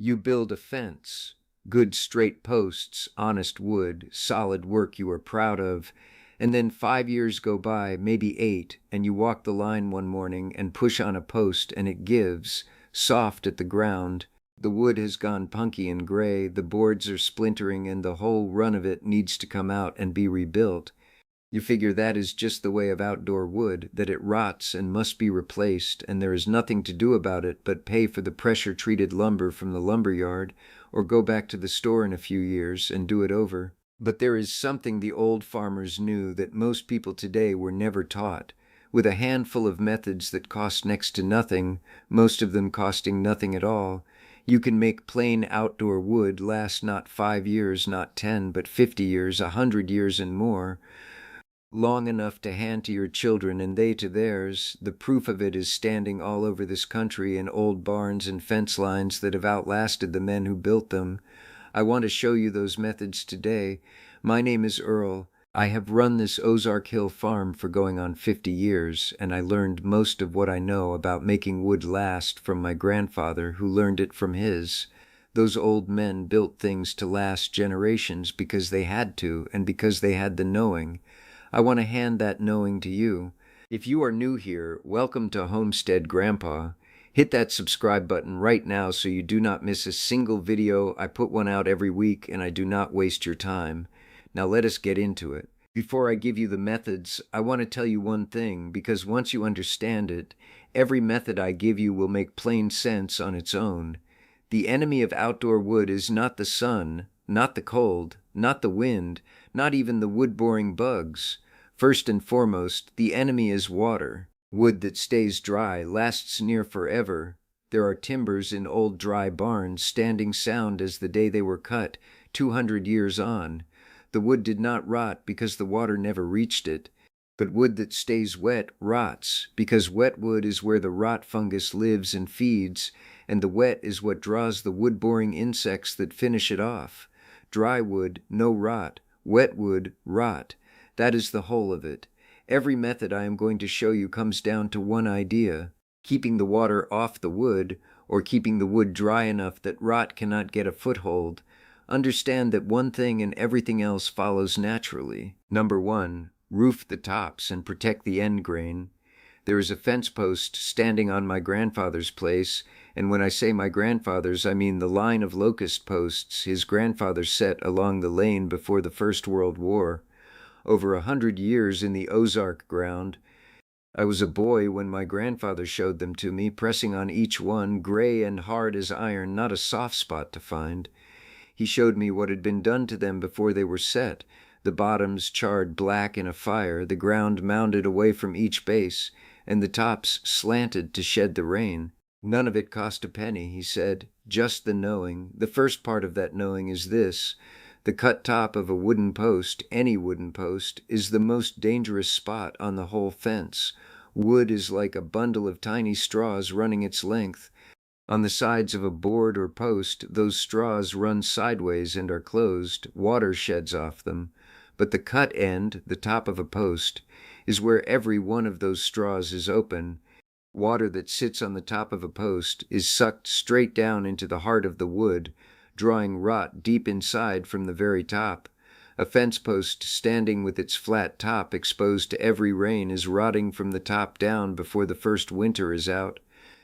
You build a fence. Good straight posts, honest wood, solid work you are proud of. And then 5 years go by, maybe 8, and you walk the line one morning and push on a post and it gives, soft at the ground. The wood has gone punky and gray, the boards are splintering, and the whole run of it needs to come out and be rebuilt. You figure that is just the way of outdoor wood, that it rots and must be replaced, and there is nothing to do about it but pay for the pressure-treated lumber from the lumber yard, or go back to the store in a few years and do it over. But there is something the old farmers knew that most people today were never taught. With a handful of methods that cost next to nothing, most of them costing nothing at all, you can make plain outdoor wood last not 5 years, not 10, but 50 years, 100 years and more, long enough to hand to your children and they to theirs. The proof of it is standing all over this country in old barns and fence lines that have outlasted the men who built them. I want to show you those methods today. My name is Earl. I have run this Ozark Hill farm for going on 50 years, and I learned most of what I know about making wood last from my grandfather, who learned it from his. Those old men built things to last generations because they had to, and because they had the knowing. I want to hand that knowing to you. If you are new here, welcome to Homestead Grandpa. Hit that subscribe button right now so you do not miss a single video. I put one out every week and I do not waste your time. Now let us get into it. Before I give you the methods, I want to tell you one thing, because once you understand it, every method I give you will make plain sense on its own. The enemy of outdoor wood is not the sun, not the cold, not the wind, not even the wood-boring bugs. First and foremost, the enemy is water. Wood that stays dry lasts near forever. There are timbers in old dry barns standing sound as the day they were cut, 200 years on. The wood did not rot because the water never reached it. But wood that stays wet rots, because wet wood is where the rot fungus lives and feeds, and the wet is what draws the wood-boring insects that finish it off. Dry wood, no rot. Wet wood, rot. That is the whole of it. Every method I am going to show you comes down to one idea: keeping the water off the wood, or keeping the wood dry enough that rot cannot get a foothold. Understand that one thing and everything else follows naturally. Number 1. Roof the tops and protect the end grain. There is a fence post standing on my grandfather's place, and when I say my grandfather's, I mean the line of locust posts his grandfather set along the lane before the First World War. Over 100 years in the Ozark ground. I was a boy when my grandfather showed them to me, pressing on each one, gray and hard as iron, not a soft spot to find. He showed me what had been done to them before they were set, the bottoms charred black in a fire, the ground mounded away from each base, and the tops slanted to shed the rain. None of it cost a penny, he said, just the knowing. The first part of that knowing is this: the cut top of a wooden post, any wooden post, is the most dangerous spot on the whole fence. Wood is like a bundle of tiny straws running its length. On the sides of a board or post, those straws run sideways and are closed. Water sheds off them. But the cut end, the top of a post, is where every one of those straws is open. Water that sits on the top of a post is sucked straight down into the heart of the wood, drawing rot deep inside from the very top. A fence post standing with its flat top exposed to every rain is rotting from the top down before the first winter is out.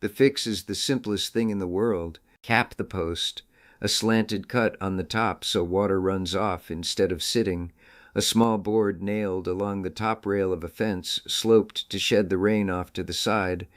The fix is the simplest thing in the world. Cap the post. A slanted cut on the top so water runs off instead of sitting. A small board nailed along the top rail of a fence, sloped to shed the rain off to the side.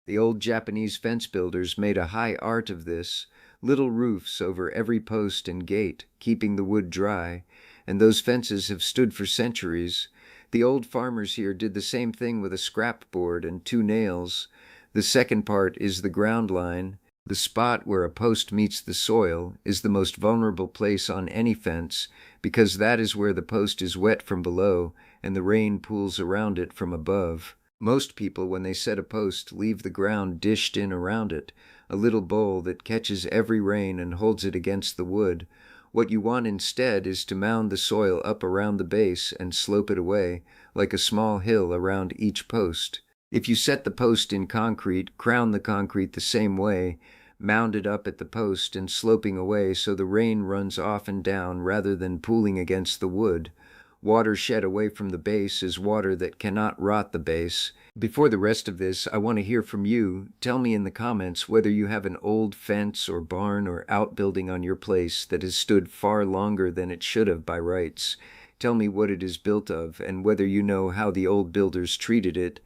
The old Japanese fence builders made a high art of this. Little roofs over every post and gate, keeping the wood dry, and those fences have stood for centuries. The old farmers here did the same thing with a scrap board and 2 nails. The second part is the ground line. The spot where a post meets the soil is the most vulnerable place on any fence, because that is where the post is wet from below and the rain pools around it from above. Most people, when they set a post, leave the ground dished in around it, a little bowl that catches every rain and holds it against the wood. What you want instead is to mound the soil up around the base and slope it away, like a small hill around each post. If you set the post in concrete, crown the concrete the same way, mounded up at the post and sloping away so the rain runs off and down rather than pooling against the wood. Water shed away from the base is water that cannot rot the base. Before the rest of this, I want to hear from you. Tell me in the comments whether you have an old fence or barn or outbuilding on your place that has stood far longer than it should have by rights. Tell me what it is built of and whether you know how the old builders treated it.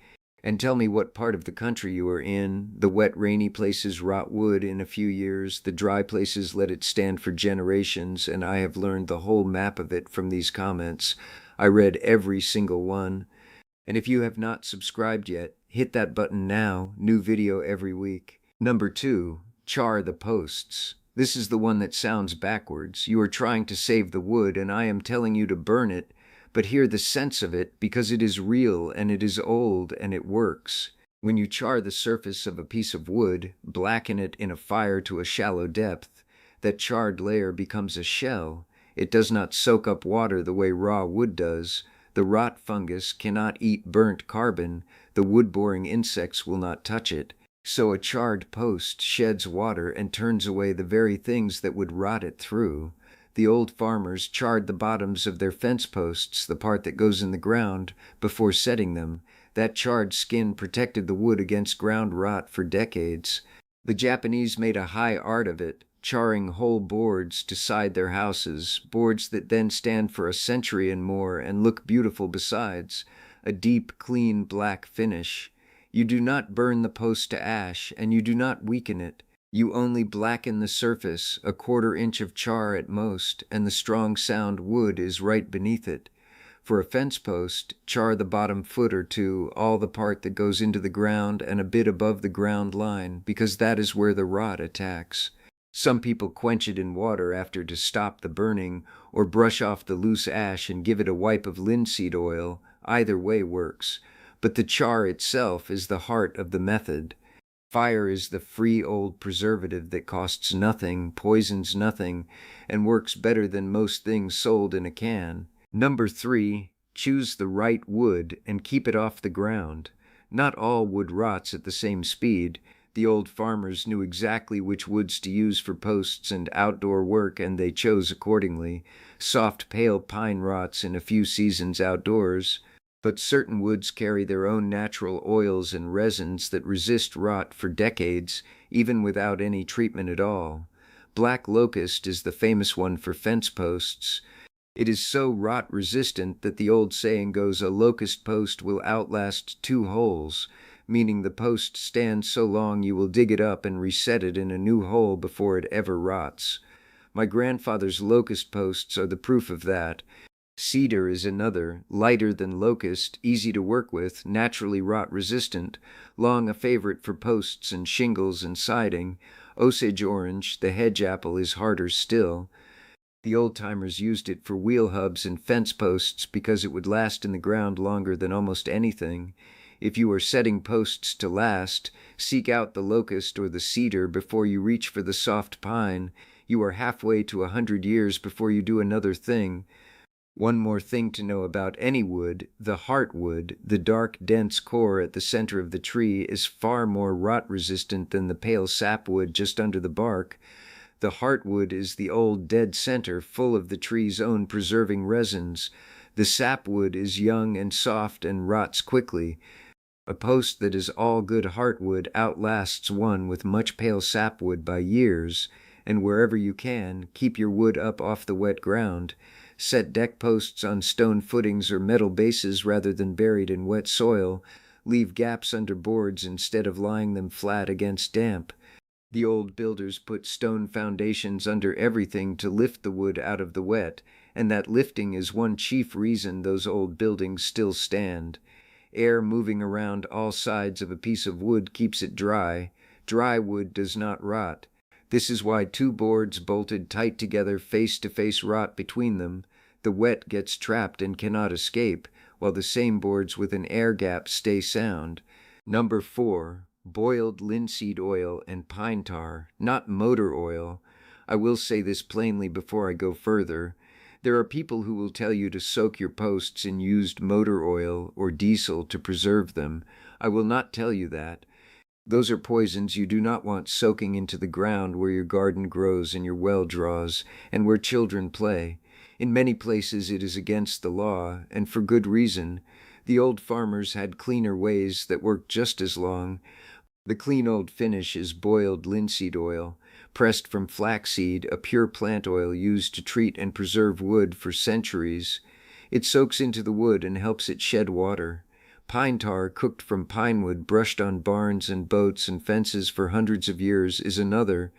And tell me what part of the country you are in. The wet, rainy places rot wood in a few years. The dry places let it stand for generations, and I have learned the whole map of it from these comments. I read every single one. And if you have not subscribed yet, hit that button now. New video every week. Number 2, char the posts. This is the one that sounds backwards. You are trying to save the wood, and I am telling you to burn it. But hear the sense of it, because it is real and it is old and it works. When you char the surface of a piece of wood, blacken it in a fire to a shallow depth, that charred layer becomes a shell. It does not soak up water the way raw wood does. The rot fungus cannot eat burnt carbon. The wood-boring insects will not touch it. So a charred post sheds water and turns away the very things that would rot it through. The old farmers charred the bottoms of their fence posts, the part that goes in the ground, before setting them. That charred skin protected the wood against ground rot for decades. The Japanese made a high art of it, charring whole boards to side their houses, boards that then stand for a century and more and look beautiful besides, a deep, clean black finish. You do not burn the post to ash, and you do not weaken it. You only blacken the surface, a quarter-inch of char at most, and the strong sound wood is right beneath it. For a fence post, char the bottom foot or two, all the part that goes into the ground and a bit above the ground line, because that is where the rot attacks. Some people quench it in water after to stop the burning, or brush off the loose ash and give it a wipe of linseed oil. Either way works. But the char itself is the heart of the method. Fire is the free old preservative that costs nothing, poisons nothing, and works better than most things sold in a can. Number 3, choose the right wood and keep it off the ground. Not all wood rots at the same speed. The old farmers knew exactly which woods to use for posts and outdoor work, and they chose accordingly. Soft, pale pine rots in a few seasons outdoors. But certain woods carry their own natural oils and resins that resist rot for decades, even without any treatment at all. Black locust is the famous one for fence posts. It is so rot-resistant that the old saying goes, a locust post will outlast 2 holes, meaning the post stands so long you will dig it up and reset it in a new hole before it ever rots. My grandfather's locust posts are the proof of that. Cedar is another, lighter than locust, easy to work with, naturally rot-resistant, long a favorite for posts and shingles and siding. Osage orange, the hedge apple, is harder still. The old-timers used it for wheel hubs and fence posts because it would last in the ground longer than almost anything. If you are setting posts to last, seek out the locust or the cedar before you reach for the soft pine. You are halfway to 100 years before you do another thing. One more thing to know about any wood, the heartwood, the dark, dense core at the center of the tree, is far more rot-resistant than the pale sapwood just under the bark. The heartwood is the old dead center full of the tree's own preserving resins. The sapwood is young and soft and rots quickly. A post that is all good heartwood outlasts one with much pale sapwood by years, and wherever you can, keep your wood up off the wet ground. Set deck posts on stone footings or metal bases rather than buried in wet soil. Leave gaps under boards instead of lying them flat against damp. The old builders put stone foundations under everything to lift the wood out of the wet, and that lifting is one chief reason those old buildings still stand. Air moving around all sides of a piece of wood keeps it dry. Dry wood does not rot. This is why 2 boards bolted tight together face-to-face rot between them. The wet gets trapped and cannot escape, while the same boards with an air gap stay sound. Number 4, boiled linseed oil and pine tar, not motor oil. I will say this plainly before I go further. There are people who will tell you to soak your posts in used motor oil or diesel to preserve them. I will not tell you that. Those are poisons you do not want soaking into the ground where your garden grows and your well draws, and where children play. In many places it is against the law, and for good reason. The old farmers had cleaner ways that worked just as long. The clean old finish is boiled linseed oil, pressed from flaxseed, a pure plant oil used to treat and preserve wood for centuries. It soaks into the wood and helps it shed water. Pine tar cooked from pine wood brushed on barns and boats and fences for hundreds of years is another.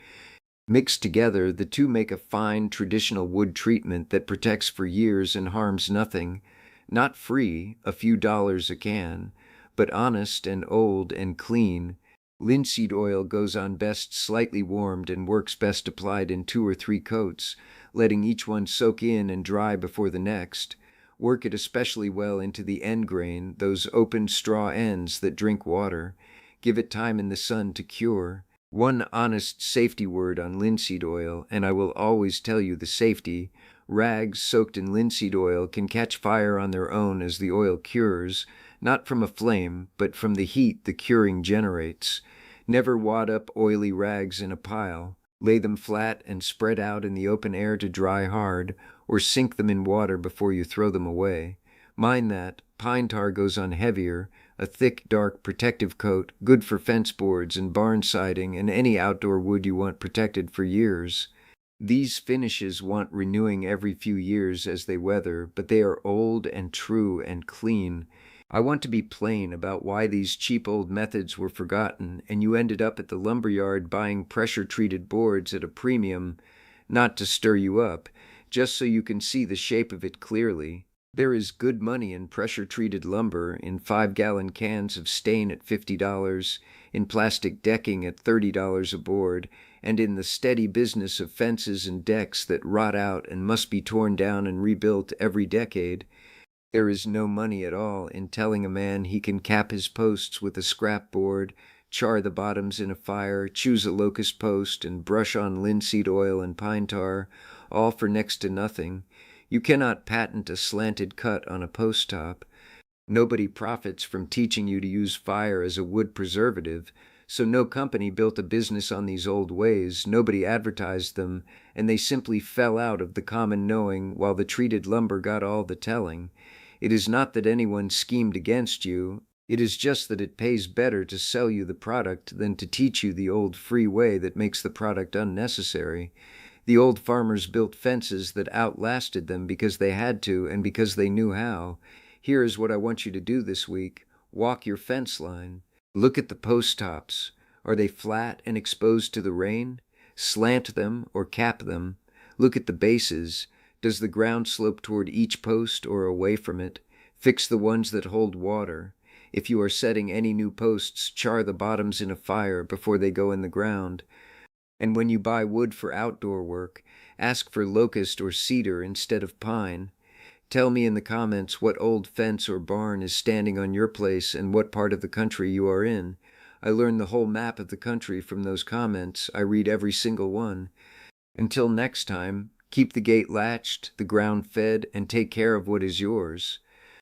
Mixed together, the two make a fine, traditional wood treatment that protects for years and harms nothing. Not free, a few dollars a can, but honest and old and clean. Linseed oil goes on best slightly warmed and works best applied in 2 or 3 coats, letting each one soak in and dry before the next. Work it especially well into the end grain, those open straw ends that drink water. Give it time in the sun to cure. One honest safety word on linseed oil, and I will always tell you the safety. Rags soaked in linseed oil can catch fire on their own as the oil cures, not from a flame, but from the heat the curing generates. Never wad up oily rags in a pile. Lay them flat and spread out in the open air to dry hard, or sink them in water before you throw them away. Mind that, pine tar goes on heavier, a thick, dark, protective coat, good for fence boards and barn siding and any outdoor wood you want protected for years. These finishes want renewing every few years as they weather, but they are old and true and clean. I want to be plain about why these cheap old methods were forgotten, and you ended up at the lumberyard buying pressure-treated boards at a premium, not to stir you up, just so you can see the shape of it clearly. There is good money in pressure-treated lumber, in 5-gallon cans of stain at $50, in plastic decking at $30 a board, and in the steady business of fences and decks that rot out and must be torn down and rebuilt every decade. There is no money at all in telling a man he can cap his posts with a scrap board, char the bottoms in a fire, choose a locust post, and brush on linseed oil and pine tar, all for next to nothing. You cannot patent a slanted cut on a post top. Nobody profits from teaching you to use fire as a wood preservative, so no company built a business on these old ways, nobody advertised them, and they simply fell out of the common knowing while the treated lumber got all the telling. It is not that anyone schemed against you, it is just that it pays better to sell you the product than to teach you the old free way that makes the product unnecessary. The old farmers built fences that outlasted them because they had to and because they knew how. Here is what I want you to do this week. Walk your fence line. Look at the post tops. Are they flat and exposed to the rain? Slant them or cap them. Look at the bases. Does the ground slope toward each post or away from it? Fix the ones that hold water. If you are setting any new posts, char the bottoms in a fire before they go in the ground. And when you buy wood for outdoor work, ask for locust or cedar instead of pine. Tell me in the comments what old fence or barn is standing on your place and what part of the country you are in. I learn the whole map of the country from those comments. I read every single one. Until next time, keep the gate latched, the ground fed, and take care of what is yours.